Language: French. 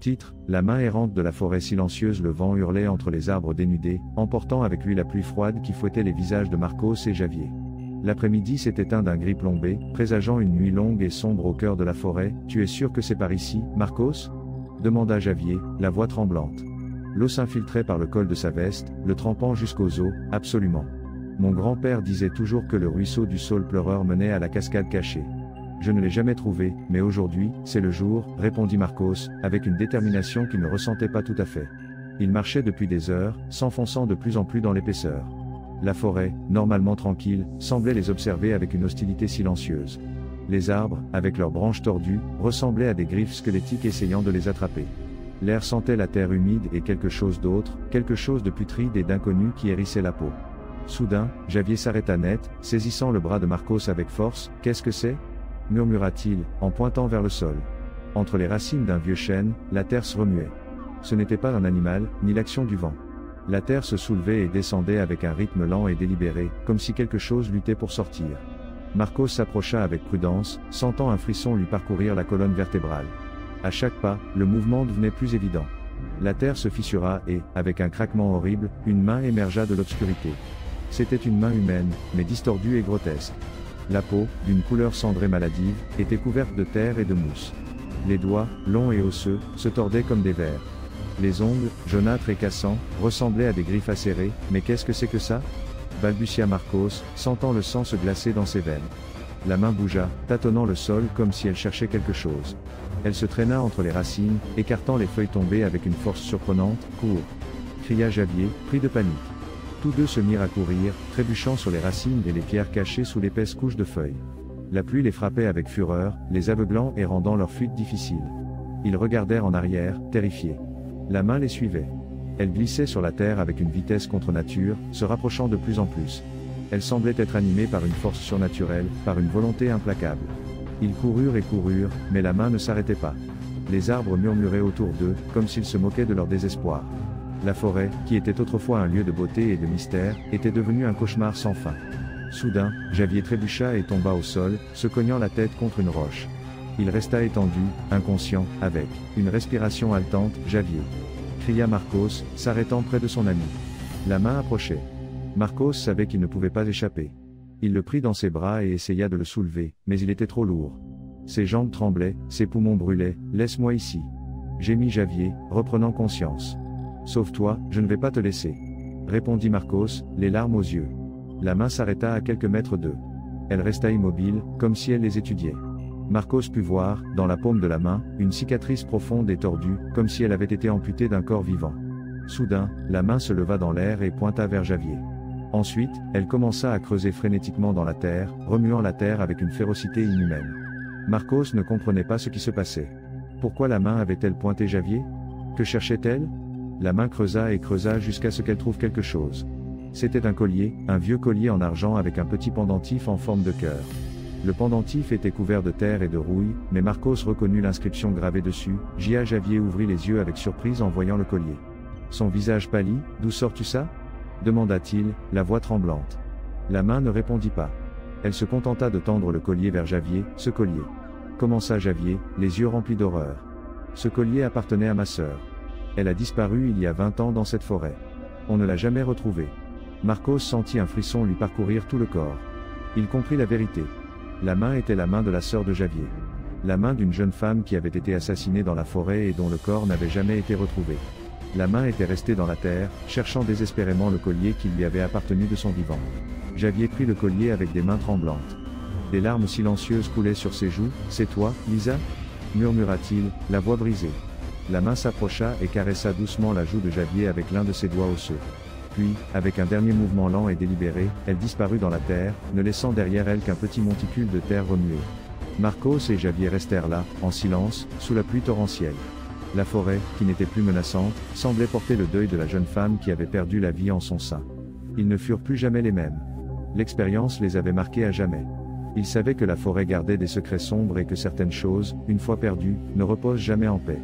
Titre, la main errante de la forêt silencieuse. Le vent hurlait entre les arbres dénudés, emportant avec lui la pluie froide qui fouettait les visages de Marcos et Javier. L'après-midi s'est éteint d'un gris plombé, présageant une nuit longue et sombre au cœur de la forêt. Tu es sûr que c'est par ici, Marcos ? Demanda Javier, la voix tremblante. L'eau s'infiltrait par le col de sa veste, le trempant jusqu'aux os. Absolument. Mon grand-père disait toujours que le ruisseau du Saule pleureur menait à la cascade cachée. Je ne l'ai jamais trouvé, mais aujourd'hui, c'est le jour, répondit Marcos, avec une détermination qu'il ne ressentait pas tout à fait. Il marchait depuis des heures, s'enfonçant de plus en plus dans l'épaisseur. La forêt, normalement tranquille, semblait les observer avec une hostilité silencieuse. Les arbres, avec leurs branches tordues, ressemblaient à des griffes squelettiques essayant de les attraper. L'air sentait la terre humide et quelque chose d'autre, quelque chose de putride et d'inconnu qui hérissait la peau. Soudain, Javier s'arrêta net, saisissant le bras de Marcos avec force. « Qu'est-ce que c'est » murmura-t-il, en pointant vers le sol. Entre les racines d'un vieux chêne, la terre se remuait. Ce n'était pas un animal, ni l'action du vent. La terre se soulevait et descendait avec un rythme lent et délibéré, comme si quelque chose luttait pour sortir. Marcos s'approcha avec prudence, sentant un frisson lui parcourir la colonne vertébrale. À chaque pas, le mouvement devenait plus évident. La terre se fissura et, avec un craquement horrible, une main émergea de l'obscurité. C'était une main humaine, mais distordue et grotesque. La peau, d'une couleur cendrée maladive, était couverte de terre et de mousse. Les doigts, longs et osseux, se tordaient comme des vers. Les ongles, jaunâtres et cassants, ressemblaient à des griffes acérées. Mais qu'est-ce que c'est que ça ? Balbutia Marcos, sentant le sang se glacer dans ses veines. La main bougea, tâtonnant le sol comme si elle cherchait quelque chose. Elle se traîna entre les racines, écartant les feuilles tombées avec une force surprenante. « Cours !» cria Javier, pris de panique. Tous deux se mirent à courir, trébuchant sur les racines et les pierres cachées sous l'épaisse couche de feuilles. La pluie les frappait avec fureur, les aveuglant et rendant leur fuite difficile. Ils regardèrent en arrière, terrifiés. La main les suivait. Elle glissait sur la terre avec une vitesse contre nature, se rapprochant de plus en plus. Elle semblait être animée par une force surnaturelle, par une volonté implacable. Ils coururent et coururent, mais la main ne s'arrêtait pas. Les arbres murmuraient autour d'eux, comme s'ils se moquaient de leur désespoir. La forêt, qui était autrefois un lieu de beauté et de mystère, était devenue un cauchemar sans fin. Soudain, Javier trébucha et tomba au sol, se cognant la tête contre une roche. Il resta étendu, inconscient, avec une respiration haletante. « Javier !» cria Marcos, s'arrêtant près de son ami. La main approchait. Marcos savait qu'il ne pouvait pas échapper. Il le prit dans ses bras et essaya de le soulever, mais il était trop lourd. Ses jambes tremblaient, ses poumons brûlaient. « Laisse-moi ici !» gémit Javier, reprenant conscience. « Sauve-toi, je ne vais pas te laisser. » répondit Marcos, les larmes aux yeux. La main s'arrêta à quelques mètres d'eux. Elle resta immobile, comme si elle les étudiait. Marcos put voir, dans la paume de la main, une cicatrice profonde et tordue, comme si elle avait été amputée d'un corps vivant. Soudain, la main se leva dans l'air et pointa vers Javier. Ensuite, elle commença à creuser frénétiquement dans la terre, remuant la terre avec une férocité inhumaine. Marcos ne comprenait pas ce qui se passait. Pourquoi la main avait-elle pointé Javier ? Que cherchait-elle ? La main creusa et creusa jusqu'à ce qu'elle trouve quelque chose. C'était un collier, un vieux collier en argent avec un petit pendentif en forme de cœur. Le pendentif était couvert de terre et de rouille, mais Marcos reconnut l'inscription gravée dessus. J.A. Javier ouvrit les yeux avec surprise en voyant le collier. Son visage pâlit. « D'où sors-tu ça » demanda-t-il, la voix tremblante. La main ne répondit pas. Elle se contenta de tendre le collier vers Javier. « Ce collier » commença Javier, les yeux remplis d'horreur. « Ce collier appartenait à ma sœur. Elle a disparu il y a 20 ans dans cette forêt. On ne l'a jamais retrouvée. » Marcos sentit un frisson lui parcourir tout le corps. Il comprit la vérité. La main était la main de la sœur de Javier. La main d'une jeune femme qui avait été assassinée dans la forêt et dont le corps n'avait jamais été retrouvé. La main était restée dans la terre, cherchant désespérément le collier qui lui avait appartenu de son vivant. Javier prit le collier avec des mains tremblantes. Des larmes silencieuses coulaient sur ses joues. « C'est toi, Lisa » murmura-t-il, la voix brisée. La main s'approcha et caressa doucement la joue de Javier avec l'un de ses doigts osseux. Puis, avec un dernier mouvement lent et délibéré, elle disparut dans la terre, ne laissant derrière elle qu'un petit monticule de terre remuée. Marcos et Javier restèrent là, en silence, sous la pluie torrentielle. La forêt, qui n'était plus menaçante, semblait porter le deuil de la jeune femme qui avait perdu la vie en son sein. Ils ne furent plus jamais les mêmes. L'expérience les avait marqués à jamais. Ils savaient que la forêt gardait des secrets sombres et que certaines choses, une fois perdues, ne reposent jamais en paix.